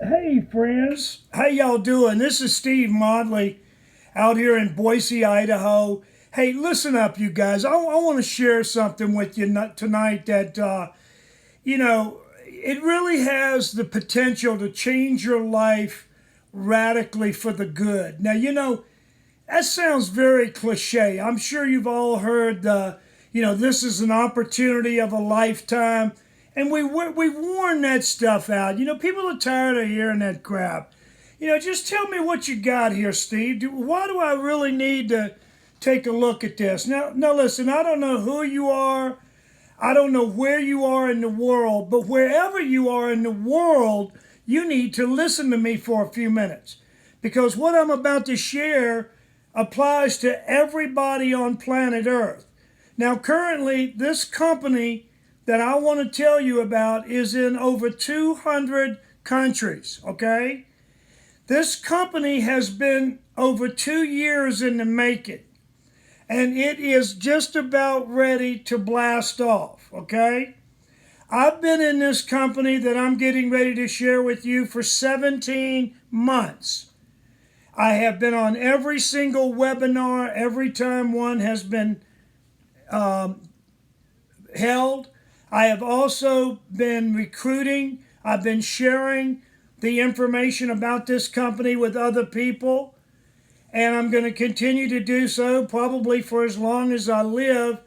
Hey friends, how y'all doing? This is Steve Motley out here in Boise, Idaho. Hey, listen up, you guys. I want to share something with you tonight that, it really has the potential to change your life radically for the good. Now, that sounds very cliche. I'm sure you've all heard this is an opportunity of a lifetime. And we worn that stuff out. People are tired of hearing that crap. Just tell me what you got here, Steve. Why do I really need to take a look at this? Now, listen, I don't know who you are. I don't know where you are in the world, but wherever you are in the world, you need to listen to me for a few minutes. Because what I'm about to share applies to everybody on planet Earth. Now, currently, this company that I want to tell you about is in over 200 countries, okay? This company has been over 2 years in the making, and it is just about ready to blast off, okay? I've been in this company that I'm getting ready to share with you for 17 months. I have been on every single webinar, every time one has been held. I have also been recruiting. I've been sharing the information about this company with other people. And I'm going to continue to do so probably for as long as I live,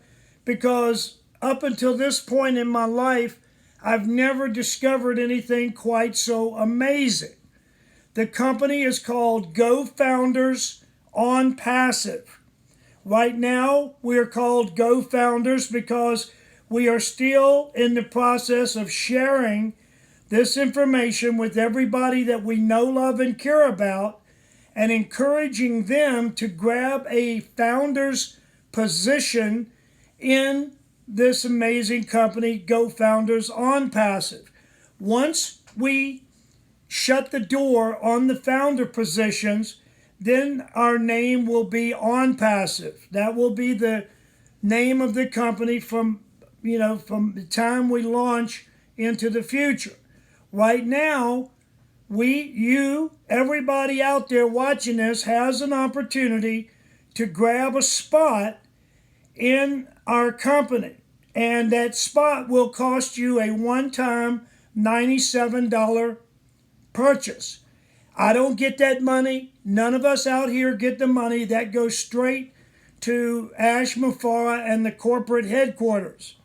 because up until this point in my life, I've never discovered anything quite so amazing. The company is called GoFounders OnPassive. Right now, we are called GoFounders because we are still in the process of sharing this information with everybody that we know, love, and care about, and encouraging them to grab a founder's position in this amazing company, GoFounders OnPassive. Once we shut the door on the founder positions, then our name will be OnPassive. That will be the name of the company from the time we launch into the future. Right now, everybody out there watching this has an opportunity to grab a spot in our company. And that spot will cost you a one-time $97 purchase. I don't get that money. None of us out here get the money. That goes straight to Mufareh and the corporate headquarters.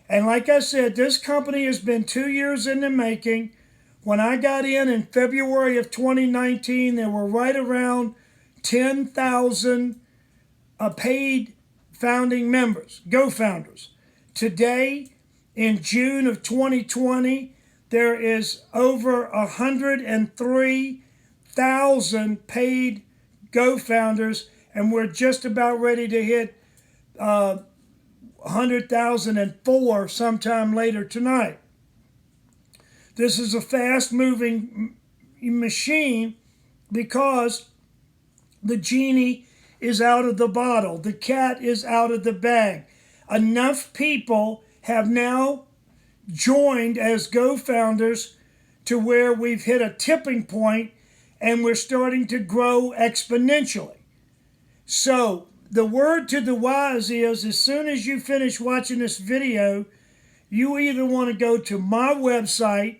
And like I said, this company has been 2 years in the making. When I got in February of 2019, there were right around 10,000 paid founding members, GoFounders. Today, in June of 2020, there is over 103,000 paid GoFounders, and we're just about ready to hit 100,004 sometime later tonight. This is a fast-moving machine because the genie is out of the bottle. The cat is out of the bag. Enough people have now joined as GoFounders to where we've hit a tipping point and we're starting to grow exponentially. So the word to the wise is, as soon as you finish watching this video, you either want to go to my website,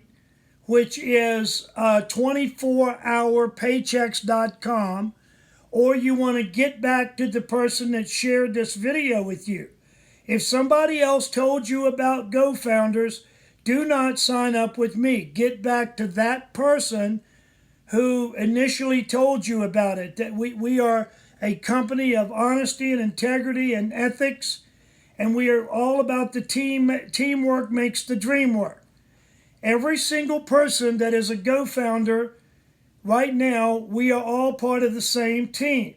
which is 24hourpaychecks.com, or you want to get back to the person that shared this video with you. If somebody else told you about GoFounders, do not sign up with me. Get back to that person who initially told you about it. That we are a company of honesty and integrity and ethics, and we are all about the teamwork makes the dream work. Every single person that is a GoFounder right now, we are all part of the same team,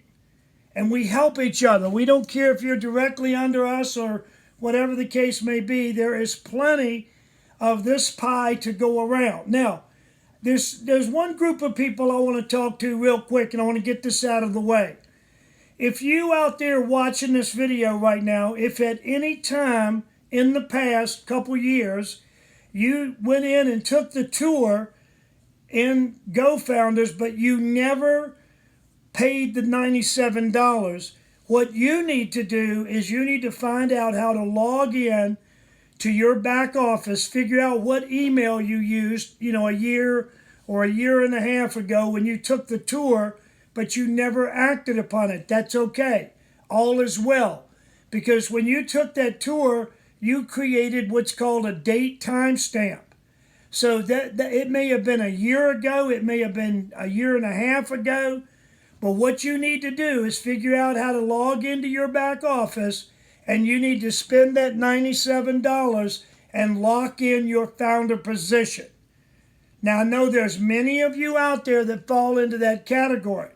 and we help each other. We don't care if you're directly under us or whatever the case may be. There is plenty of this pie to go around. Now, there's one group of people I want to talk to real quick, and I want to get this out of the way. If you out there watching this video right now, if at any time in the past couple years you went in and took the tour in GoFounders, but you never paid the $97, what you need to do is you need to find out how to log in to your back office, figure out what email you used, a year or a year and a half ago when you took the tour, but you never acted upon it. That's okay. All is well. Because when you took that tour, you created what's called a date timestamp. So that it may have been a year ago, it may have been a year and a half ago, but what you need to do is figure out how to log into your back office, and you need to spend that $97 and lock in your founder position. Now, I know there's many of you out there that fall into that category.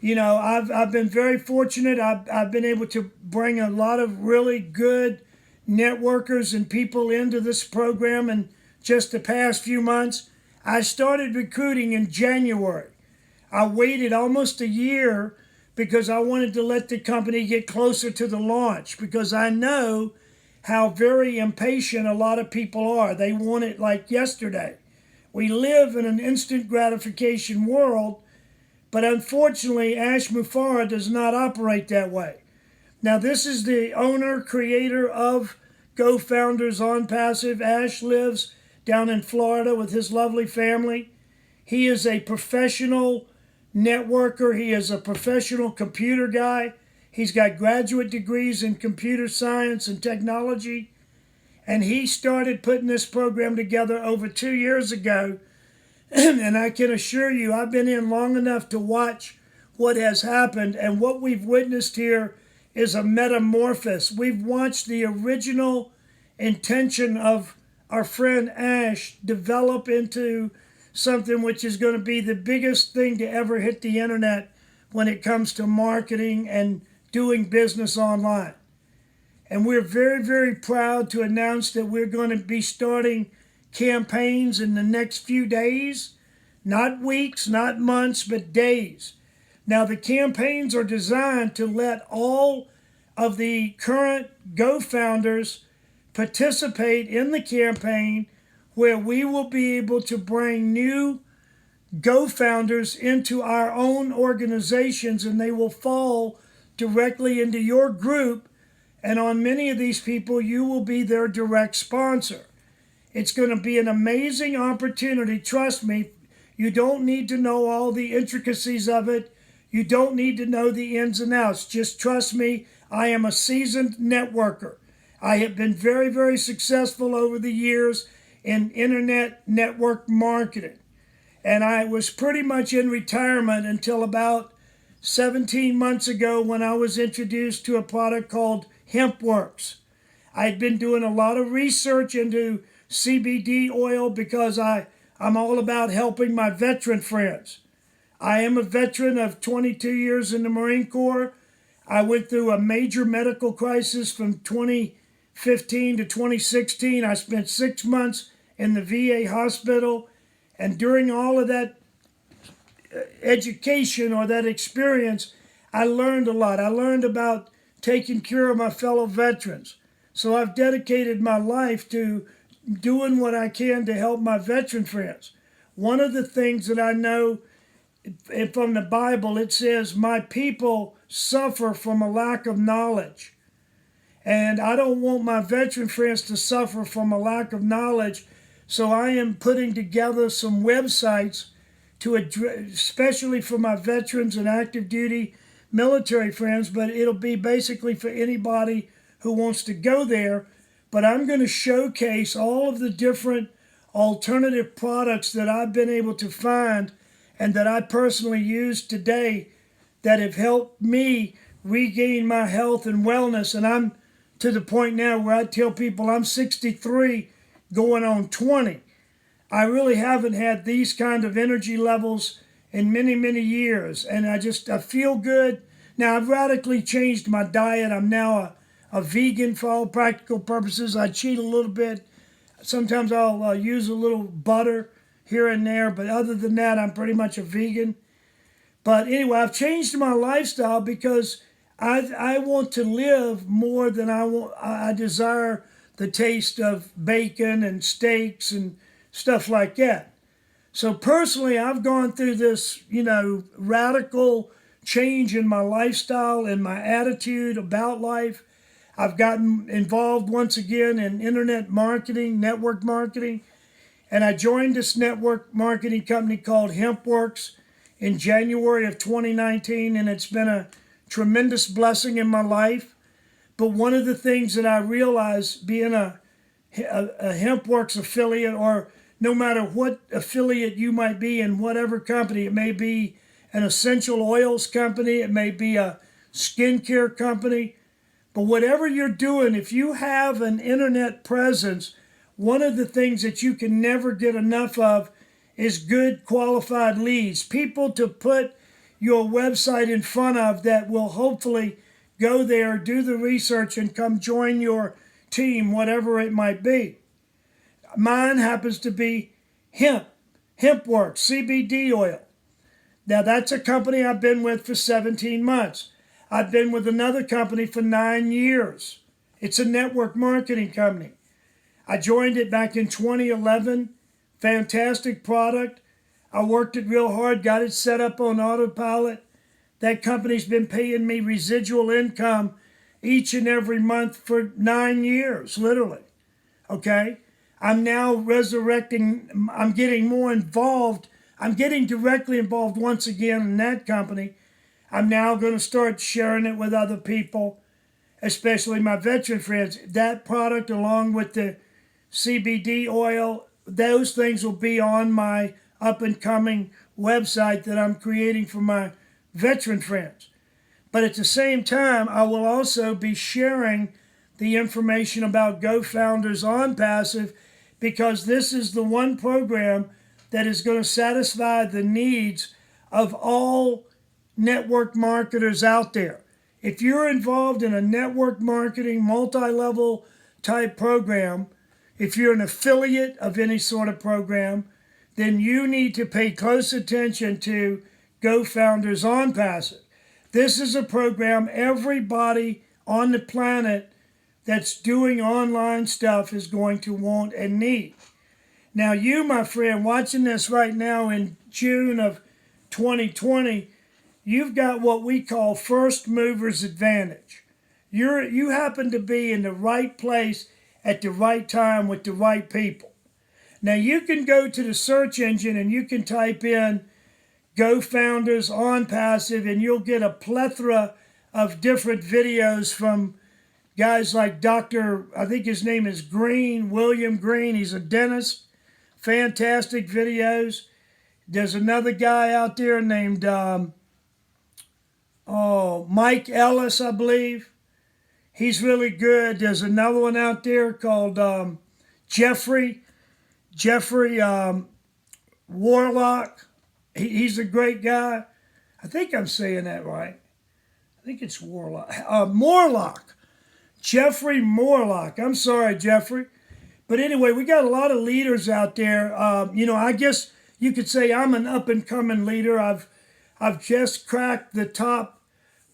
I've been very fortunate. I've been able to bring a lot of really good networkers and people into this program in just the past few months. I started recruiting in January. I waited almost a year because I wanted to let the company get closer to the launch, because I know how very impatient a lot of people are. They want it like yesterday. We live in an instant gratification world, but unfortunately, Ash Mufareh does not operate that way. Now, this is the owner, creator of GoFounders OnPassive. Ash lives down in Florida with his lovely family. He is a professional networker. He is a professional computer guy. He's got graduate degrees in computer science and technology. And he started putting this program together over 2 years ago. And I can assure you, I've been in long enough to watch what has happened. And what we've witnessed here is a metamorphosis. We've watched the original intention of our friend Ash develop into something which is going to be the biggest thing to ever hit the internet when it comes to marketing and doing business online. And we're very, very proud to announce that we're going to be starting campaigns in the next few days, not weeks, not months, but days. Now, the campaigns are designed to let all of the current GoFounders participate in the campaign, where we will be able to bring new GoFounders into our own organizations, and they will fall directly into your group. And on many of these people, you will be their direct sponsor. It's going to be an amazing opportunity. Trust me, you don't need to know all the intricacies of it. You don't need to know the ins and outs. Just trust me, I am a seasoned networker. I have been very, very successful over the years in internet network marketing. And I was pretty much in retirement until about 17 months ago when I was introduced to a product called HempWorks. I'd been doing a lot of research into CBD oil because I'm all about helping my veteran friends. I am a veteran of 22 years in the Marine Corps. I went through a major medical crisis from 2015 to 2016. I spent 6 months in the VA hospital, and during all of that education or that experience, I learned a lot. I learned about taking care of my fellow veterans. So I've dedicated my life to doing what I can to help my veteran friends. One of the things that I know from the Bible, it says, my people suffer from a lack of knowledge. And I don't want my veteran friends to suffer from a lack of knowledge. So I am putting together some websites to address, especially for my veterans and active duty military friends, but it'll be basically for anybody who wants to go there. But I'm going to showcase all of the different alternative products that I've been able to find and that I personally use today that have helped me regain my health and wellness. And I'm to the point now where I tell people I'm 63 going on 20. I really haven't had these kind of energy levels in many, many years. And I feel good. Now, I've radically changed my diet. I'm now a vegan for all practical purposes. I cheat a little bit. Sometimes I'll use a little butter here and there. But other than that, I'm pretty much a vegan. But anyway, I've changed my lifestyle because I want to live more than I desire the taste of bacon and steaks and stuff like that. So personally, I've gone through this, radical change in my lifestyle and my attitude about life. I've gotten involved once again in internet marketing, network marketing, and I joined this network marketing company called HempWorks in January of 2019, and it's been a tremendous blessing in my life. But one of the things that I realized being a HempWorks affiliate, or no matter what affiliate you might be in whatever company, it may be an essential oils company, it may be a skincare company, but whatever you're doing, if you have an internet presence, one of the things that you can never get enough of is good qualified leads, people to put your website in front of that will hopefully go there, do the research, and come join your team, whatever it might be. Mine happens to be HempWorks, CBD oil. Now, that's a company I've been with for 17 months. I've been with another company for 9 years. It's a network marketing company. I joined it back in 2011. Fantastic product. I worked it real hard, got it set up on autopilot. That company's been paying me residual income each and every month for 9 years, literally. Okay? I'm now resurrecting, I'm getting more involved. I'm getting directly involved once again in that company. I'm now going to start sharing it with other people, especially my veteran friends. That product, along with the CBD oil, those things will be on my up and coming website that I'm creating for my veteran friends. But at the same time, I will also be sharing the information about GoFounders OnPassive, because this is the one program that is going to satisfy the needs of all network marketers out there. If you're involved in a network marketing, multi-level type program, if you're an affiliate of any sort of program, then you need to pay close attention to GoFounders OnPassive. This is a program everybody on the planet that's doing online stuff is going to want and need. Now, you, my friend, watching this right now in June of 2020, you've got what we call first mover's advantage. You happen to be in the right place at the right time with the right people. Now, you can go to the search engine and you can type in GoFounders OnPassive, and you'll get a plethora of different videos from guys like I think his name is William Green. He's a dentist. Fantastic videos. There's another guy out there named Mike Ellis, I believe. He's really good. There's another one out there called Jeffrey Warlock. He's a great guy. I think I'm saying that right. I think it's Morlock. Jeffrey Morlock. I'm sorry, Jeffrey. But anyway, we got a lot of leaders out there. I guess you could say I'm an up-and-coming leader. I've just cracked the top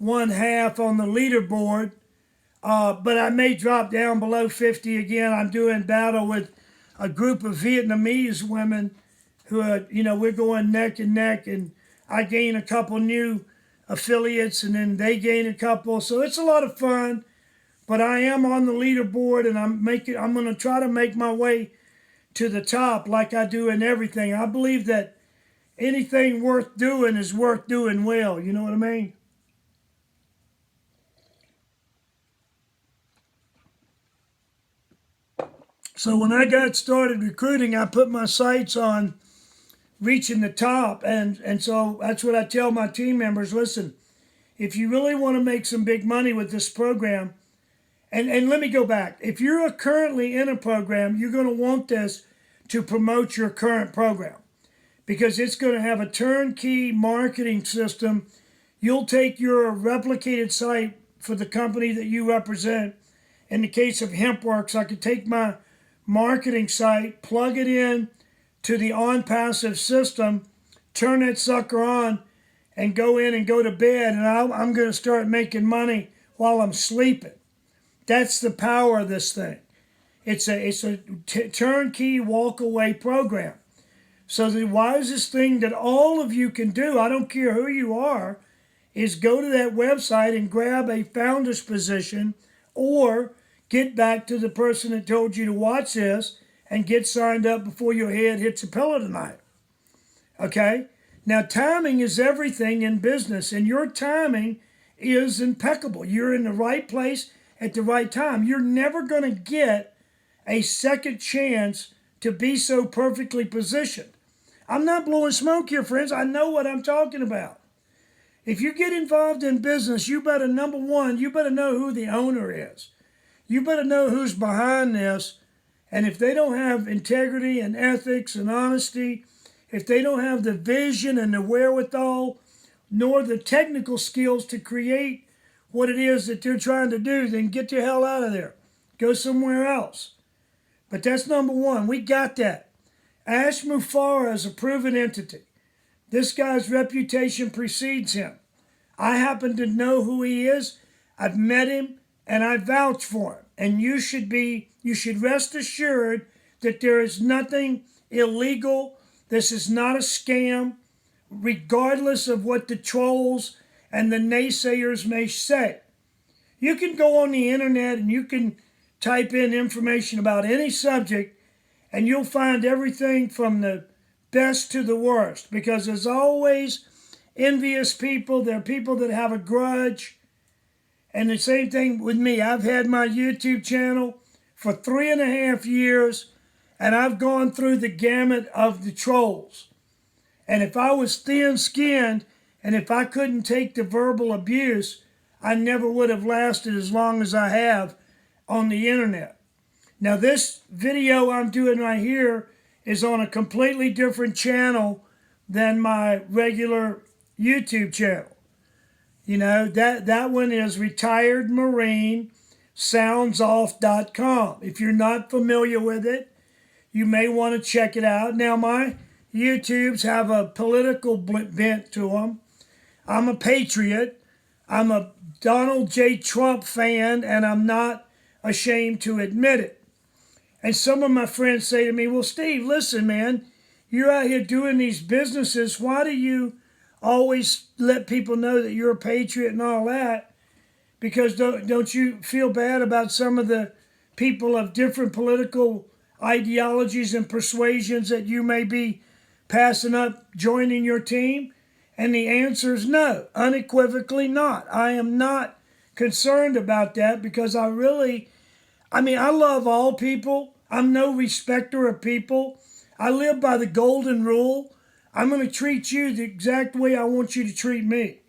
1/2 on the leaderboard, but I may drop down below 50 again. I'm doing battle with a group of Vietnamese women who are, we're going neck and neck, and I gain a couple new affiliates, and then they gain a couple. So it's a lot of fun. But I am on the leaderboard, and I'm going to try to make my way to the top like I do in everything. I believe that anything worth doing is worth doing well. You know what I mean? So when I got started recruiting, I put my sights on reaching the top. And so that's what I tell my team members. Listen, if you really want to make some big money with this program, and let me go back. If you're currently in a program, you're going to want this to promote your current program, because it's going to have a turnkey marketing system. You'll take your replicated site for the company that you represent. In the case of HempWorks, I could take my marketing site, plug it in to the OnPassive system, turn that sucker on, and go in and go to bed, and I'm going to start making money while I'm sleeping. That's the power of this thing. It's a turnkey walk-away program. So the wisest thing that all of you can do, I don't care who you are, is go to that website and grab a founder's position, or get back to the person that told you to watch this and get signed up before your head hits a pillow tonight. Okay? Now, timing is everything in business, and your timing is impeccable. You're in the right place at the right time. You're never going to get a second chance to be so perfectly positioned. I'm not blowing smoke here, friends. I know what I'm talking about. If you get involved in business, you better, number one, you better know who the owner is. You better know who's behind this. And if they don't have integrity and ethics and honesty, if they don't have the vision and the wherewithal, nor the technical skills to create what it is that they're trying to do, then get the hell out of there. Go somewhere else. But that's number one. We got that. Ash Mufareh is a proven entity. This guy's reputation precedes him. I happen to know who he is. I've met him and I vouch for him. And you should rest assured that there is nothing illegal. This is not a scam, regardless of what the trolls and the naysayers may say. You can go on the internet and you can type in information about any subject, and you'll find everything from the best to the worst, because there's always envious people. There are people that have a grudge. And the same thing with me. I've had my YouTube channel for 3.5 years, and I've gone through the gamut of the trolls. And if I was thin-skinned, and if I couldn't take the verbal abuse, I never would have lasted as long as I have on the internet. Now, this video I'm doing right here is on a completely different channel than my regular YouTube channel. You know, that one is Retired Marine SoundsOff.com. If you're not familiar with it, you may want to check it out. Now, my YouTubes have a political bent to them. I'm a patriot. I'm a Donald J. Trump fan, and I'm not ashamed to admit it. And some of my friends say to me, well, Steve, listen, man, you're out here doing these businesses. Why do you always let people know that you're a patriot and all that? Because don't you feel bad about some of the people of different political ideologies and persuasions that you may be passing up joining your team? And the answer is no, unequivocally not. I am not concerned about that, because I love all people. I'm no respecter of people. I live by the golden rule. I'm going to treat you the exact way I want you to treat me.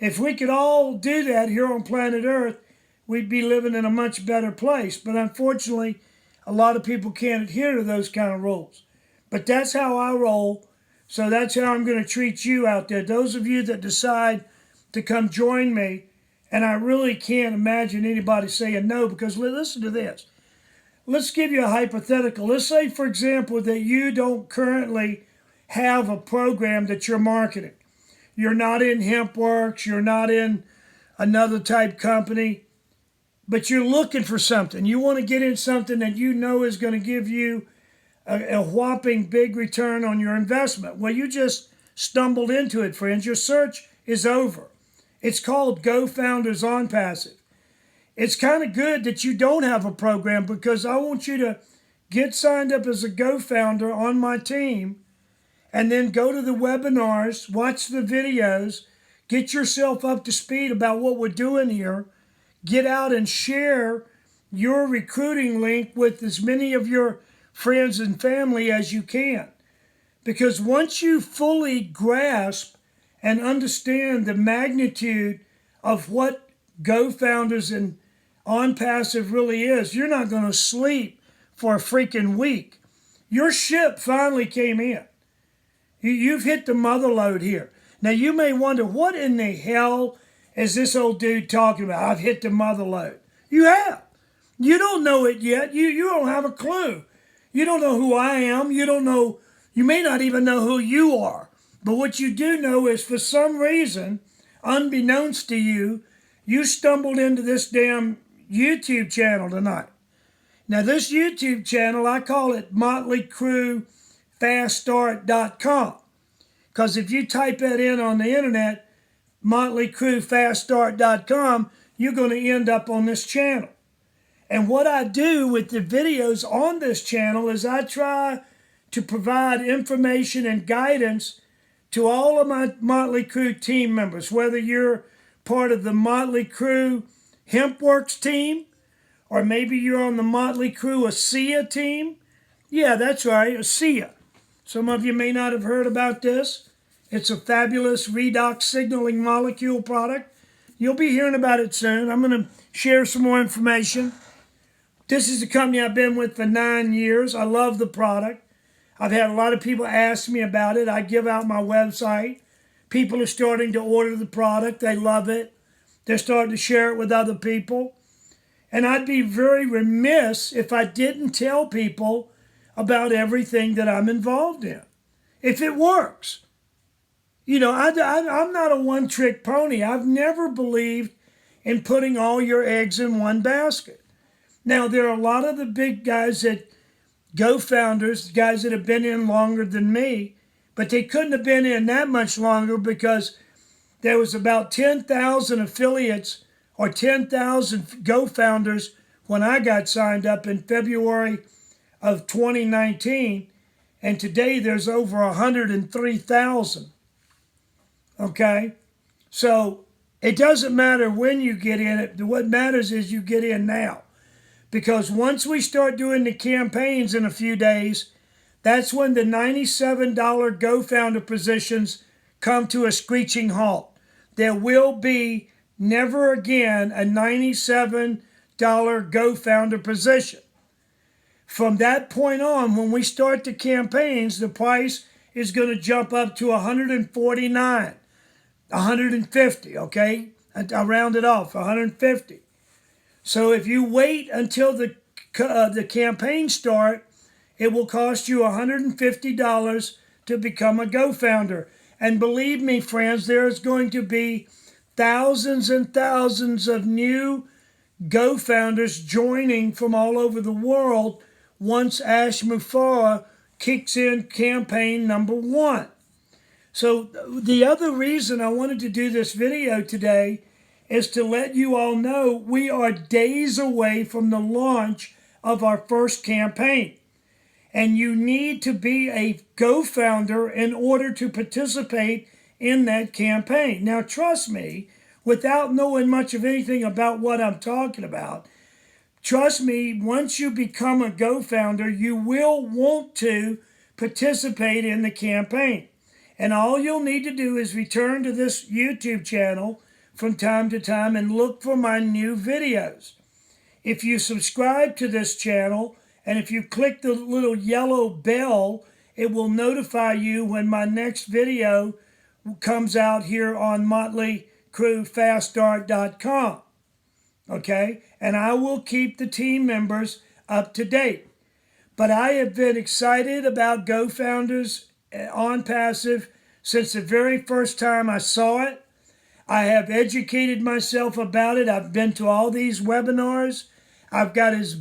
If we could all do that here on planet Earth, we'd be living in a much better place. But unfortunately, a lot of people can't adhere to those kind of rules. But that's how I roll. So that's how I'm going to treat you out there. Those of you that decide to come join me, and I really can't imagine anybody saying no, because listen to this. Let's give you a hypothetical. Let's say, for example, that you don't currently have a program that you're marketing. You're not in HempWorks. You're not in another type company. But you're looking for something. You want to get in something that you know is going to give you a whopping big return on your investment. Well, you just stumbled into it, friends. Your search is over. It's called GoFounders OnPassive. It's kind of good that you don't have a program, because I want you to get signed up as a GoFounder on my team, and then go to the webinars, watch the videos, get yourself up to speed about what we're doing here, get out and share your recruiting link with as many of your friends and family as you can. Because once you fully grasp and understand the magnitude of what GoFounders and OnPassive really is, you're not going to sleep for a freaking week. Your ship finally came in. You've hit the mother lode here. Now, you may wonder, what in the hell is this old dude talking about? I've hit the mother lode. You have. You don't know it yet. You don't have a clue. You don't know who I am. You don't know. You may not even know who you are. But what you do know is, for some reason, unbeknownst to you, you stumbled into this damn YouTube channel tonight. Now, this YouTube channel, I call it Motley Crew motleycrewfaststart.com. Because if you type that in on the internet, motleycrewfaststart.com, you're going to end up on this channel. And what I do with the videos on this channel is I try to provide information and guidance to all of my Motley Crue team members, whether you're part of the Motley Crue HempWorks team, or maybe you're on the Motley Crue ASEA team. Yeah, that's right, ASEA. Some of you may not have heard about this. It's a fabulous redox signaling molecule product. You'll be hearing about it soon. I'm going to share some more information. This is a company I've been with for 9 years. I love the product. I've had a lot of people ask me about it. I give out my website. People are starting to order the product. They love it. They're starting to share it with other people. And I'd be very remiss if I didn't tell people about everything that I'm involved in. If it works. You know, I'm not a one-trick pony. I've never believed in putting all your eggs in one basket. Now, there are a lot of the big guys that Gofounders, guys that have been in longer than me, but they couldn't have been in that much longer because there was about 10,000 affiliates or 10,000 Gofounders when I got signed up in February of 2019, and today there's over 103,000. Okay? So it doesn't matter when you get in it. What matters is you get in now. Because once we start doing the campaigns in a few days, that's when the $97 GoFounder positions come to a screeching halt. There will be never again a $97 GoFounder position. From that point on, when we start the campaigns, the price is going to jump up to $149, $150, okay? I'll round it off, $150. So if you wait until the campaign start, it will cost you $150 to become a GoFounder. And believe me, friends, there is going to be thousands and thousands of new Gofounders joining from all over the world once Mufareh kicks in campaign number 1. So the other reason I wanted to do this video today is to let you all know we are days away from the launch of our first campaign. And you need to be a GoFounder in order to participate in that campaign. Now, trust me, without knowing much of anything about what I'm talking about, trust me, once you become a GoFounder, you will want to participate in the campaign. And all you'll need to do is return to this YouTube channel from time to time and look for my new videos. If you subscribe to this channel and if you click the little yellow bell, it will notify you when my next video comes out here on motleycrewfaststart.com. Okay? And I will keep the team members up to date. But I have been excited about GoFounders OnPassive since the very first time I saw it. I have educated myself about it. I've been to all these webinars. I've got as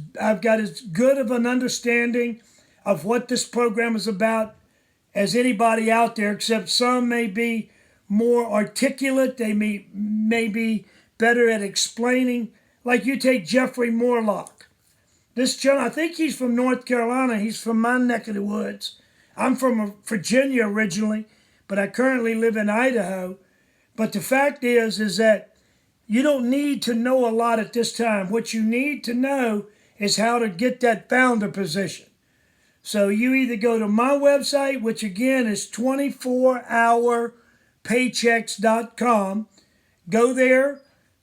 good of an understanding of what this program is about as anybody out there, except some may be more articulate. They may be better at explaining. Like you take Jeffrey Morlock. This gentleman, I think he's from North Carolina. He's from my neck of the woods. I'm from Virginia originally, but I currently live in Idaho. But the fact is that you don't need to know a lot at this time. What you need to know is how to get that founder position. So you either go to my website, which again is 24hourpaychecks.com. Go there,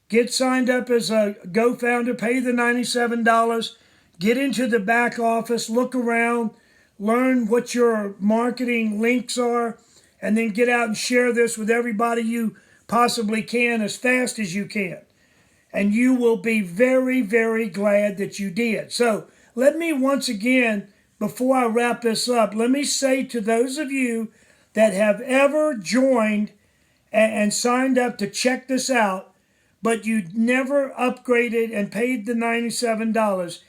get signed up as a GoFounder, pay the $97, get into the back office, look around, learn what your marketing links are, and then get out and share this with everybody you possibly can as fast as you can. And you will be very, very glad that you did. So let me once again, before I wrap this up, let me say to those of you that have ever joined and signed up to check this out, but you never upgraded and paid the $97,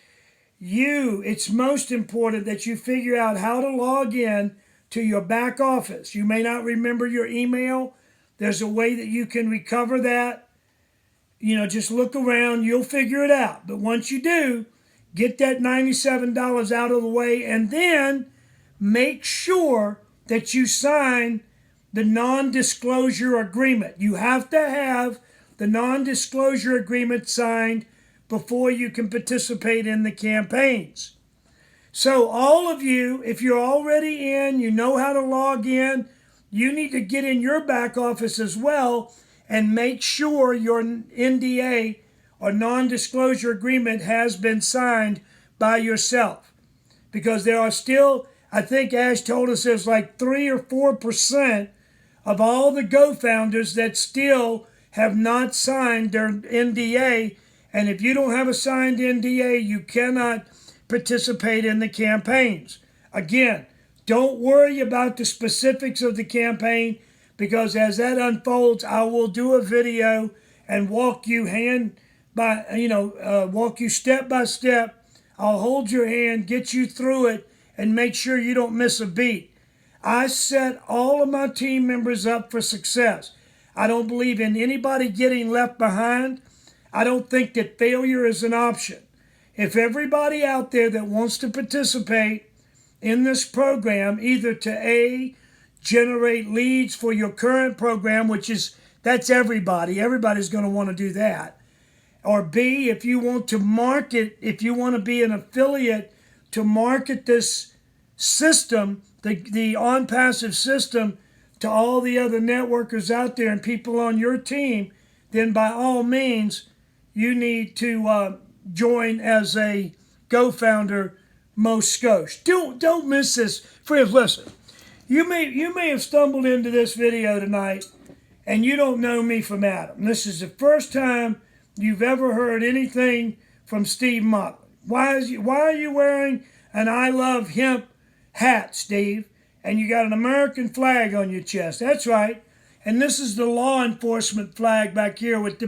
it's most important that you figure out how to log in to your back office. You may not remember your email. There's a way that you can recover that. Just look around, you'll figure it out. But once you do, get that $97 out of the way, and then make sure that you sign the non-disclosure agreement. You have to have the non-disclosure agreement signed before you can participate in the campaigns. So all of you, if you're already in, you know how to log in, you need to get in your back office as well and make sure your NDA or non-disclosure agreement has been signed by yourself. Because there are still, I think Ash told us there's like 3 or 4% of all the Gofounders that still have not signed their NDA. And if you don't have a signed NDA, you cannot participate in the campaigns. Again, don't worry about the specifics of the campaign, because as that unfolds, I will do a video and walk you walk you step by step. I'll hold your hand, get you through it, and make sure you don't miss a beat. I set all of my team members up for success. I don't believe in anybody getting left behind. I don't think that failure is an option. If everybody out there that wants to participate in this program, either to generate leads for your current program, that's everybody's going to want to do that, or B, if you want to market, if you want to be an affiliate to market this system, the OnPassive system, to all the other networkers out there and people on your team, then by all means, you need to join as a GoFounder most skosh. Don't miss this. Friends, listen. You may have stumbled into this video tonight and you don't know me from Adam. This is the first time you've ever heard anything from Steve Motley. Why are you wearing an I Love Hemp hat, Steve? And you got an American flag on your chest. That's right. And this is the law enforcement flag back here with the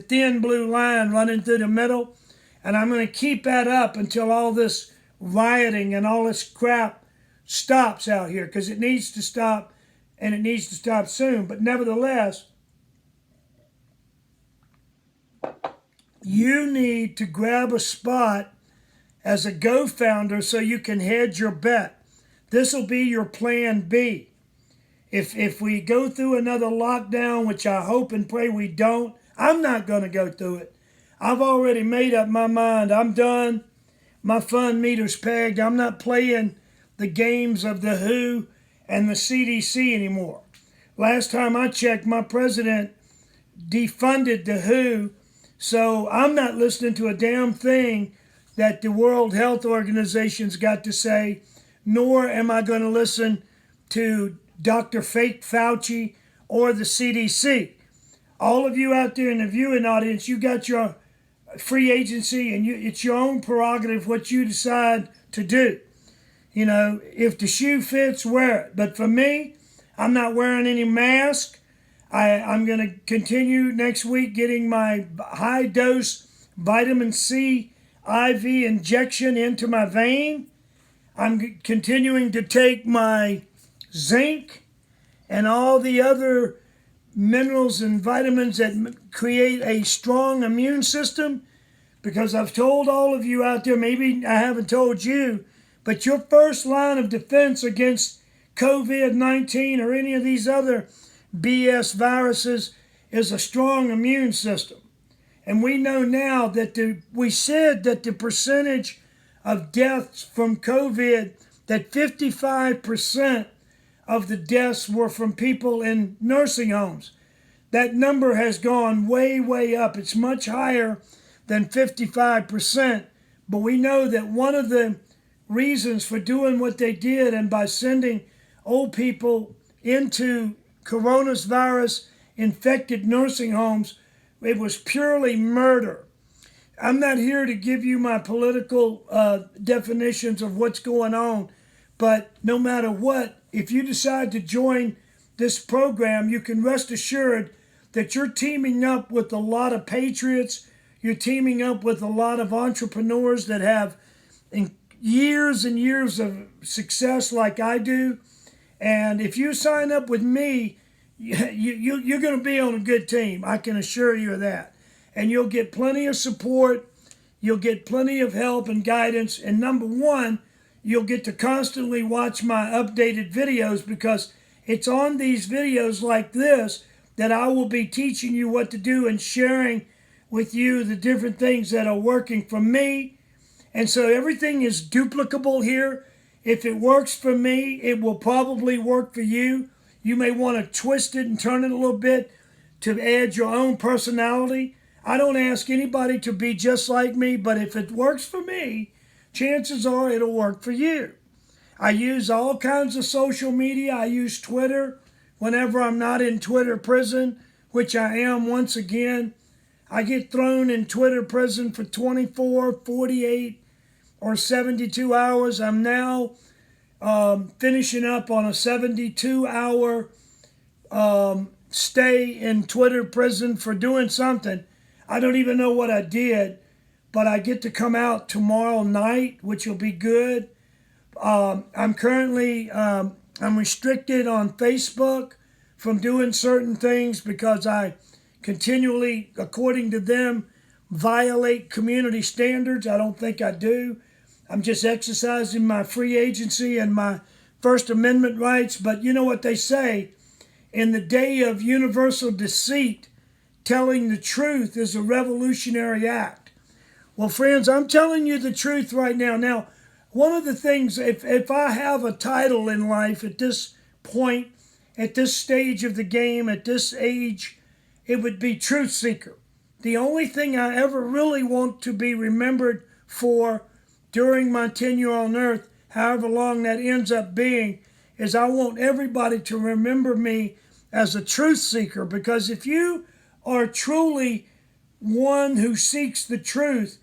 thin blue line running through the middle. And I'm going to keep that up until all this rioting and all this crap stops out here, because it needs to stop, and it needs to stop soon. But nevertheless, you need to grab a spot as a GoFounder so you can hedge your bet. This will be your plan B. If we go through another lockdown, which I hope and pray we don't, I'm not going to go through it. I've already made up my mind. I'm done. My fun meter's pegged. I'm not playing the games of the WHO and the CDC anymore. Last time I checked, my president defunded the WHO, so I'm not listening to a damn thing that the World Health Organization's got to say, nor am I going to listen to Dr. Fake Fauci or the CDC. All of you out there in the viewing audience, you got your free agency, and it's your own prerogative what you decide to do. If the shoe fits, wear it. But for me, I'm not wearing any mask. I'm going to continue next week getting my high-dose vitamin C IV injection into my vein. I'm continuing to take my zinc and all the other minerals and vitamins that create a strong immune system, because I've told all of you out there, maybe I haven't told you, but your first line of defense against COVID-19 or any of these other BS viruses is a strong immune system. And we know now that we said that the percentage of deaths from COVID, that 55% of the deaths were from people in nursing homes. That number has gone way, way up. It's much higher than 55%. But we know that one of the reasons for doing what they did, and by sending old people into coronavirus infected nursing homes, it was purely murder. I'm not here to give you my political definitions of what's going on, but no matter what, if you decide to join this program, you can rest assured that you're teaming up with a lot of patriots. You're teaming up with a lot of entrepreneurs that have years and years of success like I do. And if you sign up with me, you're going to be on a good team. I can assure you of that. And you'll get plenty of support. You'll get plenty of help and guidance. And number one, you'll get to constantly watch my updated videos, because it's on these videos like this that I will be teaching you what to do and sharing with you the different things that are working for me. And so everything is duplicable here. If it works for me, it will probably work for you. You may want to twist it and turn it a little bit to add your own personality. I don't ask anybody to be just like me, but if it works for me, chances are it'll work for you. I use all kinds of social media. I use Twitter whenever I'm not in Twitter prison, which I am once again. I get thrown in Twitter prison for 24, 48, or 72 hours. I'm now finishing up on a 72-hour stay in Twitter prison for doing something. I don't even know what I did, but I get to come out tomorrow night, which will be good. I'm currently I'm restricted on Facebook from doing certain things because I continually, according to them, violate community standards. I don't think I do. I'm just exercising my free agency and my First Amendment rights. But you know what they say, in the day of universal deceit, telling the truth is a revolutionary act. Well, friends, I'm telling you the truth right now. Now, one of the things, if I have a title in life at this point, at this stage of the game, at this age, it would be truth seeker. The only thing I ever really want to be remembered for during my tenure on earth, however long that ends up being, is I want everybody to remember me as a truth seeker. Because if you are truly one who seeks the truth,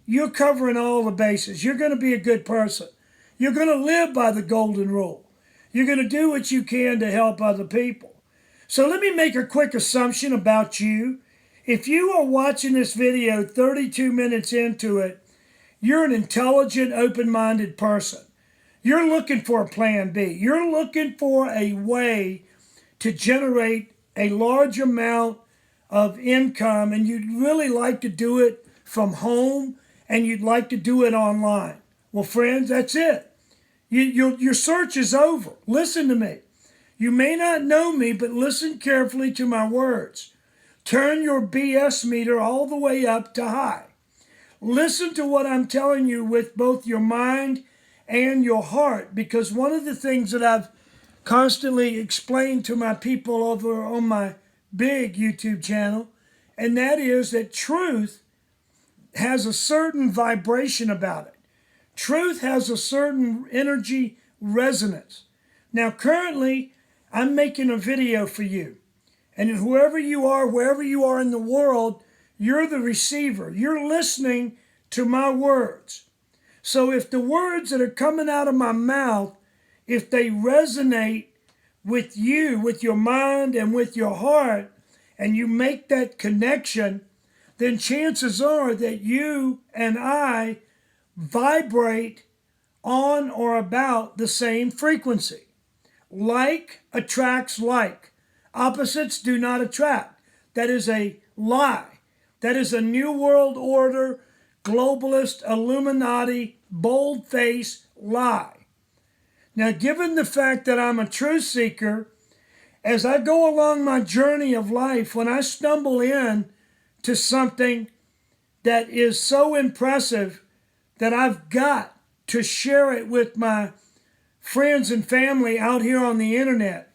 you're covering all the bases. You're going to be a good person. You're going to live by the golden rule. You're going to do what you can to help other people. So let me make a quick assumption about you. If you are watching this video 32 minutes into it, you're an intelligent, open-minded person. You're looking for a plan B. You're looking for a way to generate a large amount of income, and you'd really like to do it from home, and you'd like to do it online. Well, friends, that's it. Your search is over. Listen to me. You may not know me, but listen carefully to my words. Turn your BS meter all the way up to high. Listen to what I'm telling you with both your mind and your heart, because one of the things that I've constantly explained to my people over on my big YouTube channel, and that is that truth has a certain vibration about it. Truth has a certain energy resonance. Now, currently, I'm making a video for you. And whoever you are, wherever you are in the world, you're the receiver. You're listening to my words. So if the words that are coming out of my mouth, if they resonate with you, with your mind and with your heart, and you make that connection, then chances are that you and I vibrate on or about the same frequency. Like attracts like. Opposites do not attract. That is a lie. That is a New World Order, globalist, Illuminati, bold-faced lie. Now, given the fact that I'm a truth seeker, as I go along my journey of life, when I stumble in to something that is so impressive that I've got to share it with my friends and family out here on the internet.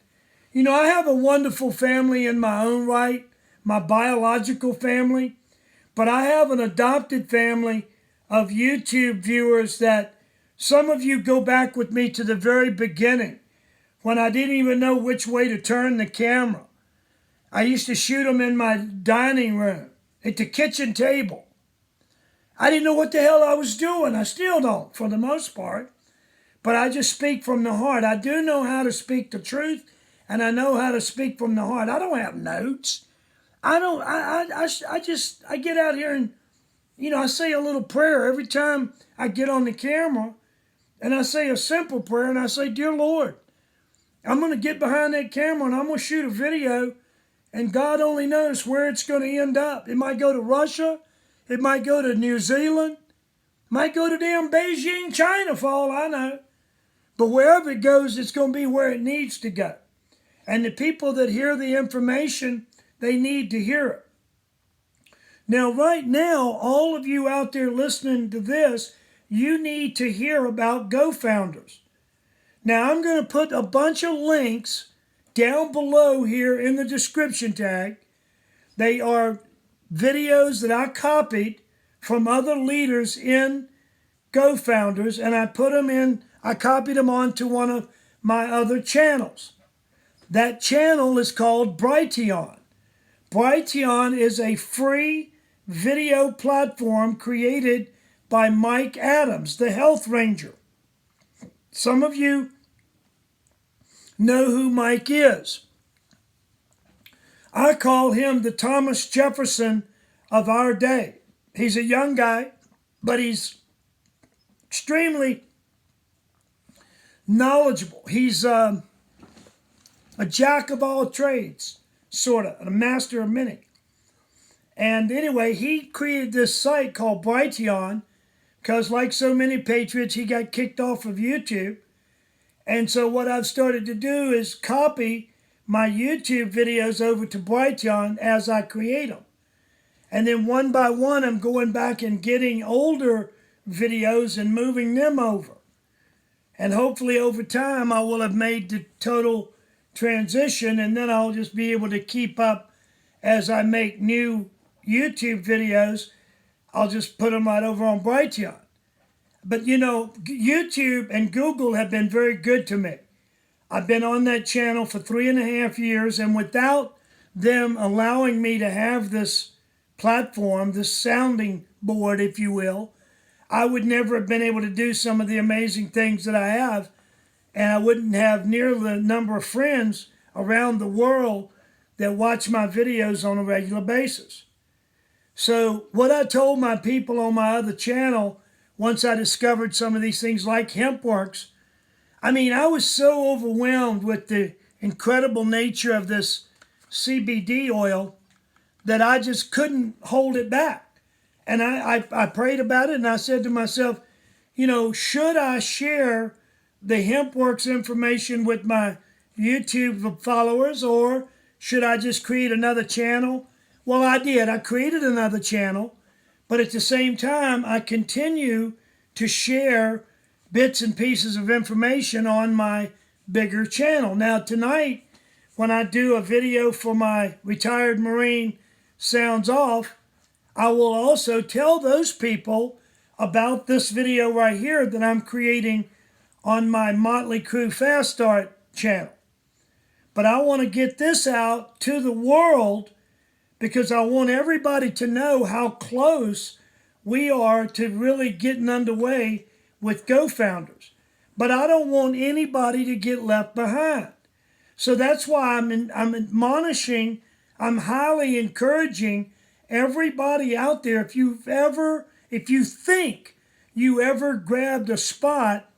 You know, I have a wonderful family in my own right, my biological family, but I have an adopted family of YouTube viewers that some of you go back with me to the very beginning when I didn't even know which way to turn the camera. I used to shoot them in my dining room, at the kitchen table. I didn't know what the hell I was doing. I still don't, for the most part. But I just speak from the heart. I do know how to speak the truth, and I know how to speak from the heart. I don't have notes. I get out here and I say a little prayer every time I get on the camera, and I say a simple prayer, and I say, Dear Lord, I'm going to get behind that camera and I'm going to shoot a video, and God only knows where it's going to end up. It might go to Russia. It might go to New Zealand. It might go to damn Beijing, China, for all I know. But wherever it goes, it's going to be where it needs to go. And the people that hear the information, they need to hear it. Now, right now, all of you out there listening to this, you need to hear about GoFounders. Now, I'm going to put a bunch of links down below here in the description tag. They are videos that I copied from other leaders in GoFounders, and I copied them onto one of my other channels. That channel is called Brighteon. Brighteon is a free video platform created by Mike Adams, the Health Ranger. Some of you know who Mike is. I call him the Thomas Jefferson of our day. He's a young guy, but he's extremely knowledgeable. He's a jack of all trades, sort of, a master of many. And anyway, he created this site called Brighteon because, like so many patriots, he got kicked off of YouTube. And so what I've started to do is copy my YouTube videos over to Brighteon as I create them. And then one by one, I'm going back and getting older videos and moving them over. And hopefully over time, I will have made the total transition, and then I'll just be able to keep up as I make new YouTube videos. I'll just put them right over on Brighteon. But YouTube and Google have been very good to me. I've been on that channel for 3.5 years, and without them allowing me to have this platform, this sounding board, if you will, I would never have been able to do some of the amazing things that I have, and I wouldn't have near the number of friends around the world that watch my videos on a regular basis. So what I told my people on my other channel, once I discovered some of these things like HempWorks, I was so overwhelmed with the incredible nature of this CBD oil that I just couldn't hold it back. And I prayed about it, and I said to myself, should I share the HempWorks information with my YouTube followers, or should I just create another channel? Well, I did. I created another channel, but at the same time, I continue to share bits and pieces of information on my bigger channel. Now, tonight, when I do a video for my retired Marine Sounds Off, I will also tell those people about this video right here that I'm creating on my Motley Crew Fast Start channel. But I want to get this out to the world because I want everybody to know how close we are to really getting underway with GoFounders. But I don't want anybody to get left behind. So that's why I'm admonishing, I'm highly encouraging everybody out there, if you think you ever grabbed a spot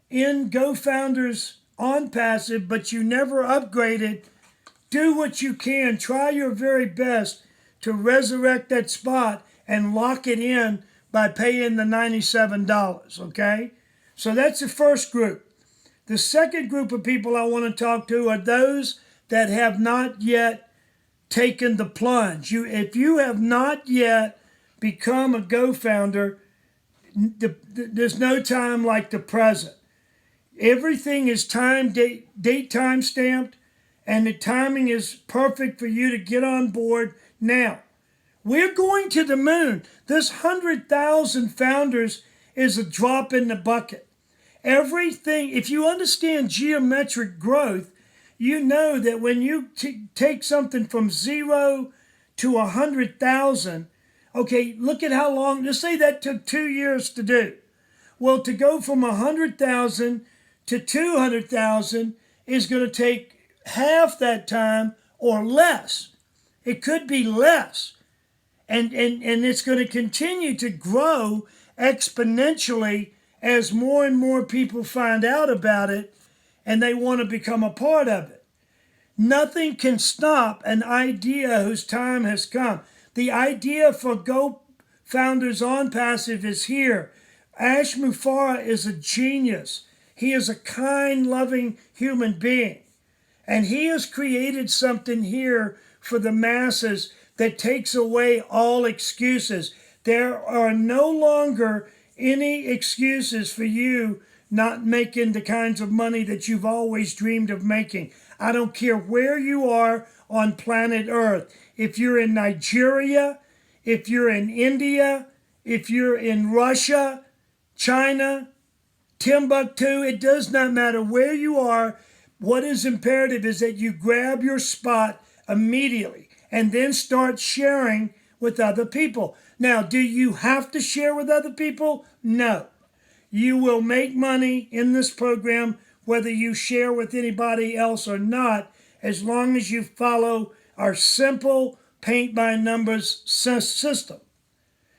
in GoFounders OnPassive, but you never upgraded, do what you can. Try your very best to resurrect that spot and lock it in by paying the $97, okay? So that's the first group. The second group of people I want to talk to are those that have not yet taken the plunge. If you have not yet become a GoFounder, there's no time like the present. Everything is date time stamped, and the timing is perfect for you to get on board now. We're going to the moon. This 100,000 founders is a drop in the bucket. Everything, if you understand geometric growth, you know that when you take something from 0 to 100,000, okay, look at how long, just say that took 2 years to do. Well, to go from 100,000 to 200,000 is going to take half that time or less. It could be less. and it's going to continue to grow exponentially as more and more people find out about it and they want to become a part of it. Nothing can stop an idea whose time has come. The idea for GoFounders OnPassive is here. Ash Mufareh is a genius. He is a kind, loving human being. And he has created something here for the masses that takes away all excuses. There are no longer any excuses for you not making the kinds of money that you've always dreamed of making. I don't care where you are on planet Earth. If you're in Nigeria, if you're in India, if you're in Russia, China, Timbuktu, it does not matter where you are. What is imperative is that you grab your spot immediately and then start sharing with other people. Now, do you have to share with other people? No. You will make money in this program whether you share with anybody else or not, as long as you follow our simple paint-by-numbers system.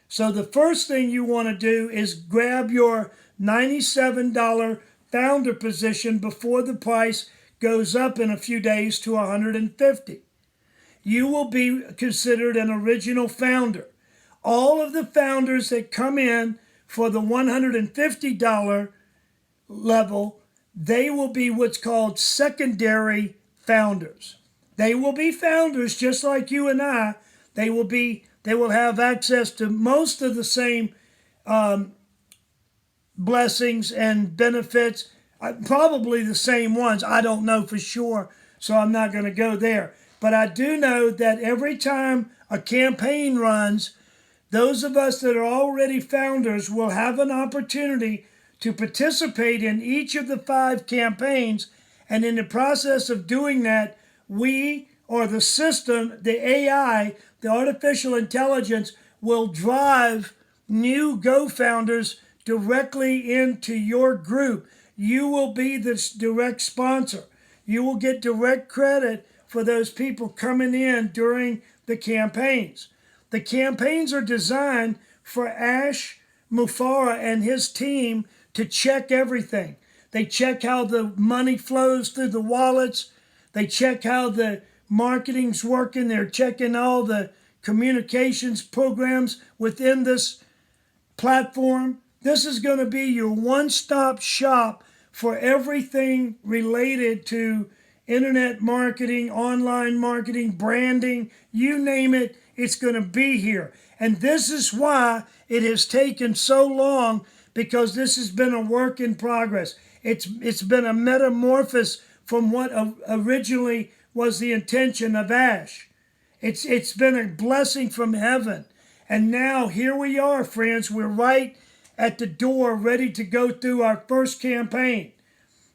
So the first thing you want to do is grab your $97 founder position before the price goes up in a few days to $150. You will be considered an original founder. All of the founders that come in for the $150 level, they will be what's called secondary founders. They will be founders just like you and I. They will have access to most of the same blessings and benefits, probably the same ones. I don't know for sure, so I'm not going to go there. But I do know that every time a campaign runs, those of us that are already founders will have an opportunity to participate in each of the 5 campaigns. And in the process of doing that, we, or the system, the AI, the artificial intelligence, will drive new GoFounders directly into your group. You will be the direct sponsor. You will get direct credit for those people coming in during the campaigns. The campaigns are designed for Ash Mufareh and his team to check everything. They check how the money flows through the wallets. They check how the marketing's working. They're checking all the communications programs within this platform. This is going to be your one-stop shop for everything related to internet marketing, online marketing, branding, you name it, it's going to be here. And this is why it has taken so long, because this has been a work in progress. It's been a metamorphosis from what originally was the intention of Ash. It's been a blessing from heaven. And now here we are, friends. We're right at the door, ready to go through our first campaign.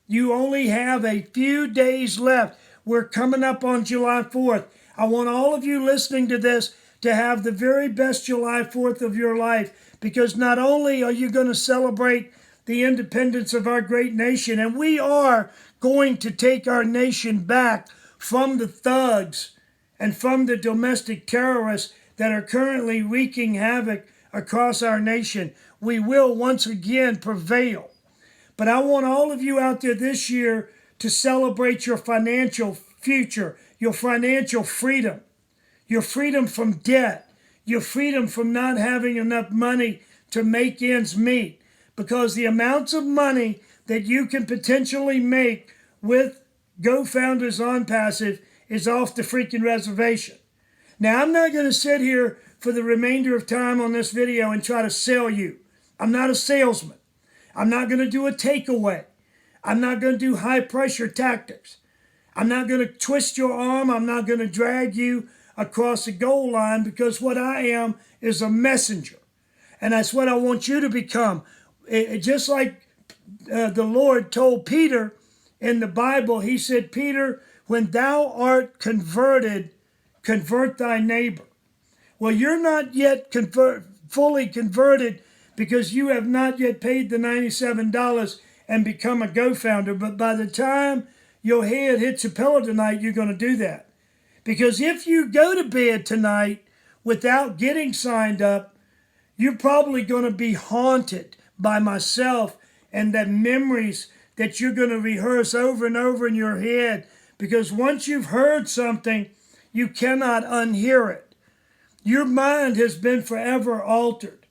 You only have a few days left. We're coming up on July 4th. I want all of you listening to this to have the very best July 4th of your life, because not only are you going to celebrate the independence of our great nation, and we are going to take our nation back from the thugs and from the domestic terrorists that are currently wreaking havoc across our nation. We will once again prevail. But I want all of you out there this year to celebrate your financial future, your financial freedom, your freedom from debt, your freedom from not having enough money to make ends meet. Because the amounts of money that you can potentially make with GoFounders OnPassive is off the freaking reservation. Now, I'm not going to sit here for the remainder of time on this video and try to sell you. I'm not a salesman. I'm not going to do a takeaway. I'm not going to do high pressure tactics. I'm not going to twist your arm. I'm not going to drag you across the goal line, because what I am is a messenger. And that's what I want you to become. Just like the Lord told Peter in the Bible, he said, Peter, when thou art converted, convert thy neighbor. Well, you're not yet fully converted, because you have not yet paid the $97 and become a GoFounder. But by the time your head hits a pillow tonight, you're going to do that. Because if you go to bed tonight without getting signed up, you're probably going to be haunted by myself and the memories that you're going to rehearse over and over in your head, because once you've heard something, you cannot unhear it. Your mind has been forever altered.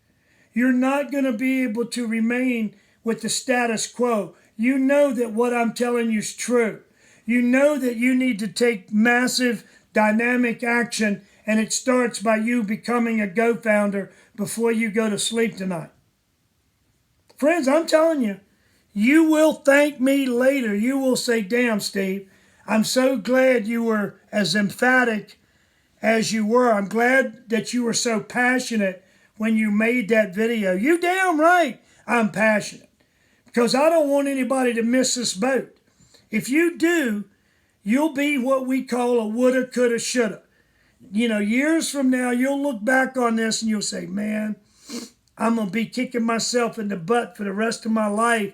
You're not going to be able to remain with the status quo. You know that what I'm telling you is true. You know that you need to take massive dynamic action, and it starts by you becoming a GoFounder before you go to sleep tonight. Friends, I'm telling you, you will thank me later. You will say, damn, Steve, I'm so glad you were as emphatic as you were. I'm glad that you were so passionate when you made that video. You damn right I'm passionate, because I don't want anybody to miss this boat. If you do, you'll be what we call a woulda, coulda, shoulda. Years from now, you'll look back on this and you'll say, man, I'm going to be kicking myself in the butt for the rest of my life,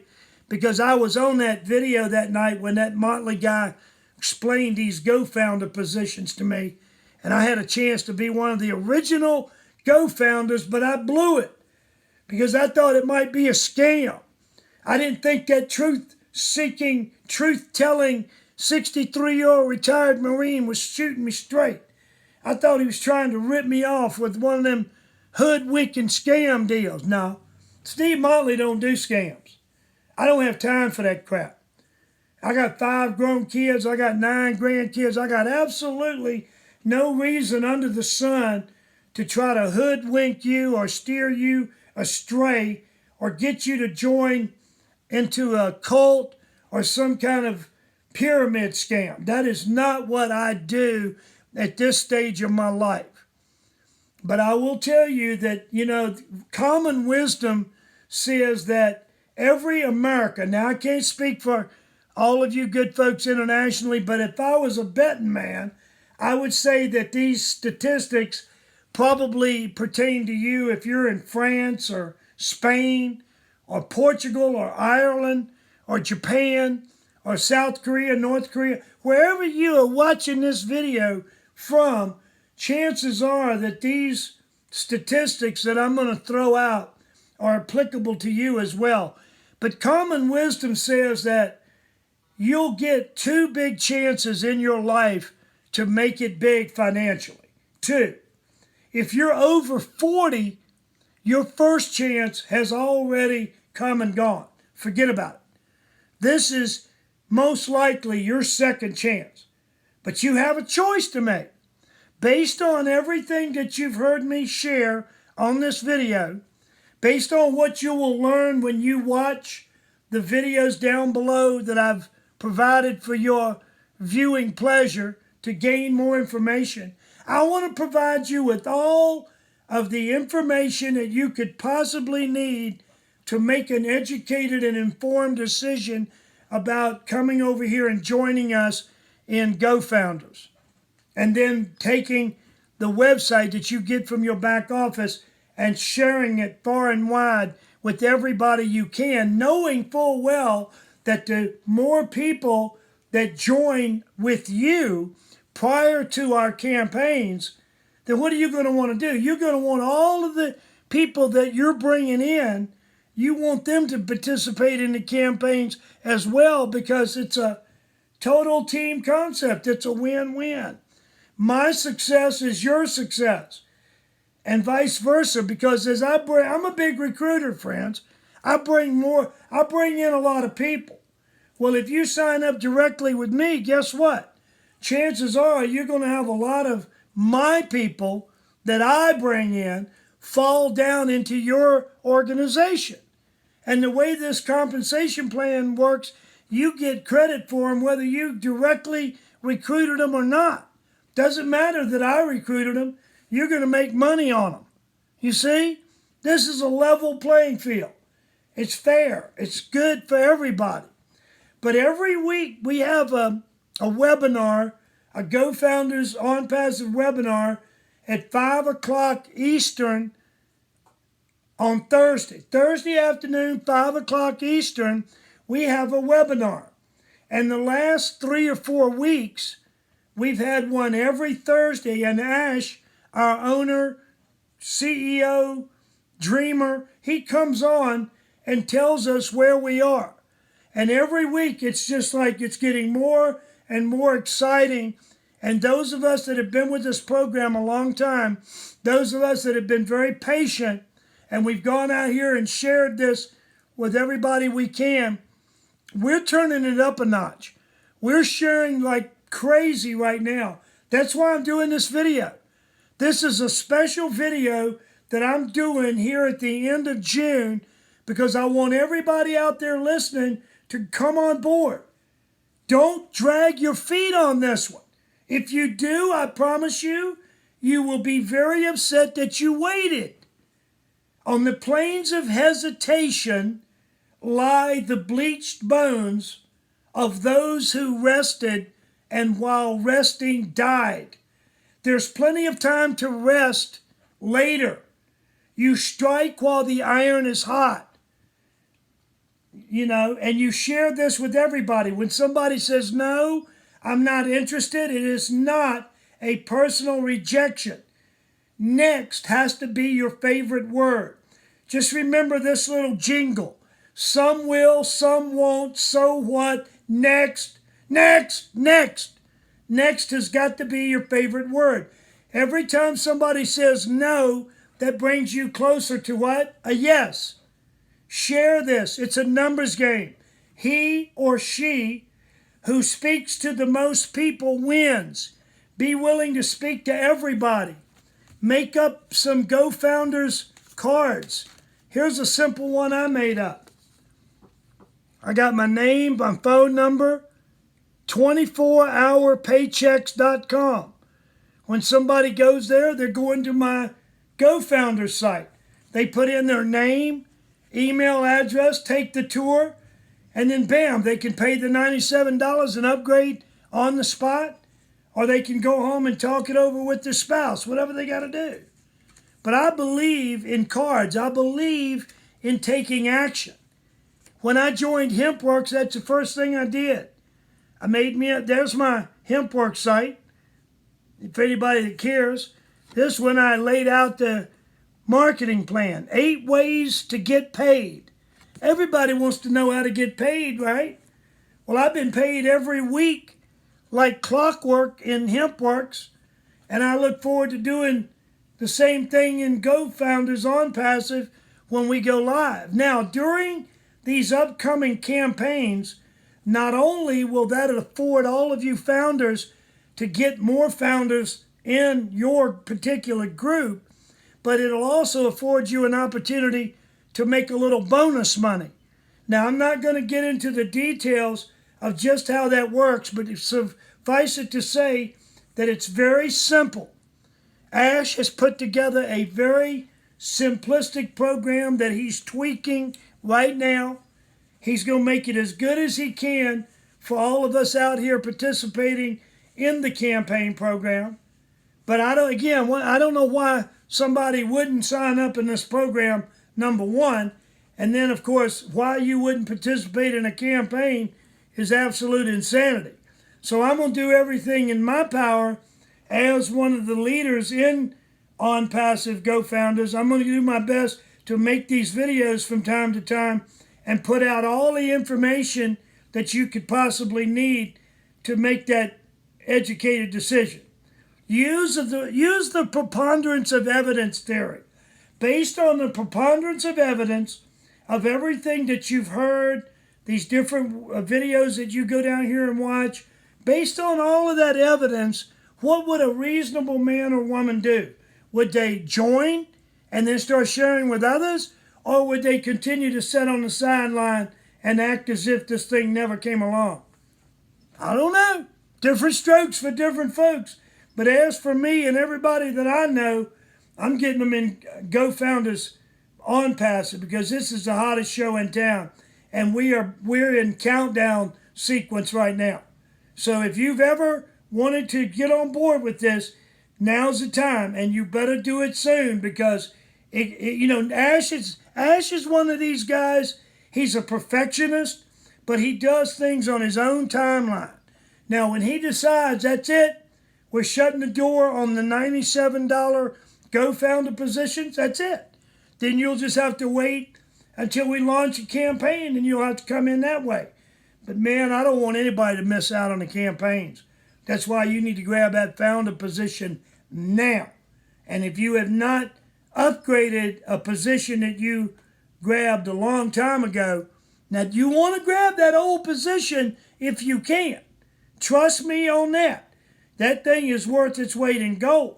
because I was on that video that night when that Motley guy explained these GoFounder positions to me, and I had a chance to be one of the original GoFounders, but I blew it because I thought it might be a scam. I didn't think that truth-seeking, truth-telling 63-year-old retired Marine was shooting me straight. I thought he was trying to rip me off with one of them hoodwinking scam deals. No, Steve Motley don't do scams. I don't have time for that crap. I got 5 grown kids. I got 9 grandkids. I got absolutely no reason under the sun to try to hoodwink you or steer you astray or get you to join into a cult or some kind of pyramid scam. That is not what I do at this stage of my life. But I will tell you that, common wisdom says that every American, now I can't speak for all of you good folks internationally, but if I was a betting man, I would say that these statistics probably pertain to you if you're in France or Spain or Portugal or Ireland or Japan or South Korea, North Korea, wherever you are watching this video from, chances are that these statistics that I'm going to throw out are applicable to you as well. But common wisdom says that you'll get 2 big chances in your life to make it big financially. 2. If you're over 40, your first chance has already come and gone. Forget about it. This is most likely your second chance. But you have a choice to make. Based on everything that you've heard me share on this video, based on what you will learn when you watch the videos down below that I've provided for your viewing pleasure to gain more information, I want to provide you with all of the information that you could possibly need to make an educated and informed decision about coming over here and joining us in GoFounders. And then taking the website that you get from your back office and sharing it far and wide with everybody you can, knowing full well that the more people that join with you prior to our campaigns, then what are you going to want to do? You're going to want all of the people that you're bringing in, you want them to participate in the campaigns as well, because it's a total team concept. It's a win-win. My success is your success, and vice versa, because I'm a big recruiter, friends. I bring in a lot of people. Well, if you sign up directly with me, guess what? Chances are you're going to have a lot of my people that I bring in fall down into your organization. And the way this compensation plan works, you get credit for them whether you directly recruited them or not. Doesn't matter that I recruited them. You're going to make money on them. You see? This is a level playing field. It's fair. It's good for everybody. But every week we have a webinar, a GoFounders OnPassive webinar at 5 o'clock Eastern on Thursday. Thursday afternoon, 5 o'clock Eastern, we have a webinar. And the last 3 or 4 weeks, we've had one every Thursday. And Ash, our owner, CEO, dreamer, he comes on and tells us where we are. And every week it's just like it's getting more and more exciting. And those of us that have been with this program a long time, those of us that have been very patient, and we've gone out here and shared this with everybody we can, we're turning it up a notch. We're sharing like crazy right now. That's why I'm doing this video. This is a special video that I'm doing here at the end of June because I want everybody out there listening to come on board. Don't drag your feet on this one. If you do, I promise you, you will be very upset that you waited. On the plains of hesitation lie the bleached bones of those who rested and while resting died. There's plenty of time to rest later. You strike while the iron is hot. And you share this with everybody. When somebody says, no, I'm not interested, it is not a personal rejection. Next has to be your favorite word. Just remember this little jingle. Some will, some won't, so what? Next, next, next. Next has got to be your favorite word. Every time somebody says no, that brings you closer to what? A yes. Share this. It's a numbers game. He or she who speaks to the most people wins. Be willing to speak to everybody. Make up some GoFounders cards. Here's a simple one I made up. I got my name, my phone number, 24hourpaychecks.com. When somebody goes there, they're going to my GoFounder site. They put in their name, email address, take the tour, and then bam, they can pay the $97 and upgrade on the spot, or they can go home and talk it over with their spouse, whatever they got to do. But I believe in cards. I believe in taking action. When I joined HempWorks, that's the first thing I did. There's my HempWorks site, if anybody that cares. This one I laid out the marketing plan. 8 ways to get paid. Everybody wants to know how to get paid, right? Well, I've been paid every week like clockwork in HempWorks, and I look forward to doing the same thing in GoFounders OnPassive when we go live. Now, during these upcoming campaigns, not only will that afford all of you founders to get more founders in your particular group, but it'll also afford you an opportunity to make a little bonus money. Now, I'm not going to get into the details of just how that works, but suffice it to say that it's very simple. Ash has put together a very simplistic program that he's tweaking right now. He's going to make it as good as he can for all of us out here participating in the campaign program. But I don't know why somebody wouldn't sign up in this program, number one. And then, of course, why you wouldn't participate in a campaign is absolute insanity. So I'm going to do everything in my power as one of the leaders in OnPassive GoFounders. I'm going to do my best to make these videos from time to time and put out all the information that you could possibly need to make that educated decision. Use the preponderance of evidence theory. Based on the preponderance of evidence of everything that you've heard, these different videos that you go down here and watch, based on all of that evidence, what would a reasonable man or woman do? Would they join and then start sharing with others? Or would they continue to sit on the sideline and act as if this thing never came along? I don't know. Different strokes for different folks. But as for me and everybody that I know, I'm getting them in GoFounders OnPassive because this is the hottest show in town. And we're in countdown sequence right now. So if you've ever wanted to get on board with this, now's the time. And you better do it soon because, Ash is one of these guys. He's a perfectionist, but he does things on his own timeline. Now, when he decides that's it, we're shutting the door on the $97 GoFounder positions. That's it. Then you'll just have to wait until we launch a campaign, and you'll have to come in that way. But man, I don't want anybody to miss out on the campaigns. That's why you need to grab that founder position now. And if you have not upgraded a position that you grabbed a long time ago, now you want to grab that old position if you can. Trust me on that. That thing is worth its weight in gold.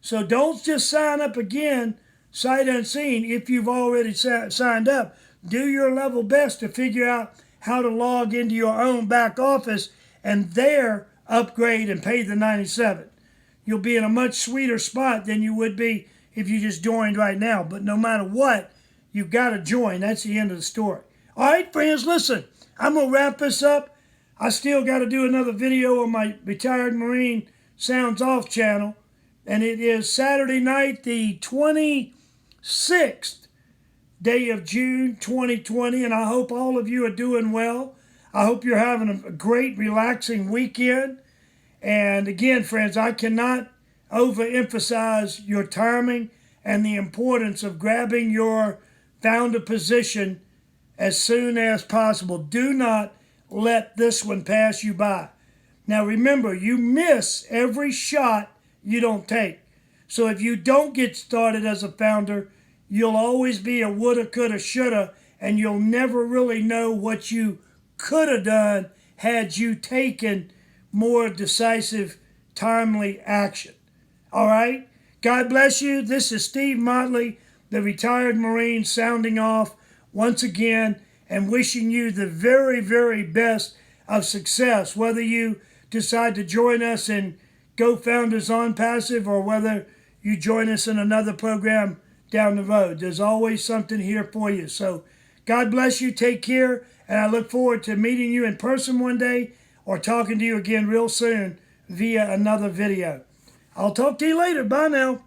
So don't just sign up again, sight unseen, if you've already signed up. Do your level best to figure out how to log into your own back office and there upgrade and pay the $97. You'll be in a much sweeter spot than you would be if you just joined right now. But no matter what, you've got to join. That's the end of the story. All right, friends, listen, I'm going to wrap this up. I still got to do another video on my Retired Marine Sounds Off channel. And it is Saturday night, the 26th day of June, 2020. And I hope all of you are doing well. I hope you're having a great, relaxing weekend. And again, friends, I cannot overemphasize your timing and the importance of grabbing your founder position as soon as possible. Do not let this one pass you by. Now remember, you miss every shot you don't take. So if you don't get started as a founder, you'll always be a woulda, coulda, shoulda, and you'll never really know what you could have done had you taken more decisive, timely action. All right? God bless you. This is Steve Motley, the Retired Marine, sounding off once again and wishing you the very, very best of success, whether you decide to join us in GoFounders OnPassive or whether you join us in another program down the road. There's always something here for you. So God bless you. Take care. And I look forward to meeting you in person one day or talking to you again real soon via another video. I'll talk to you later. Bye now.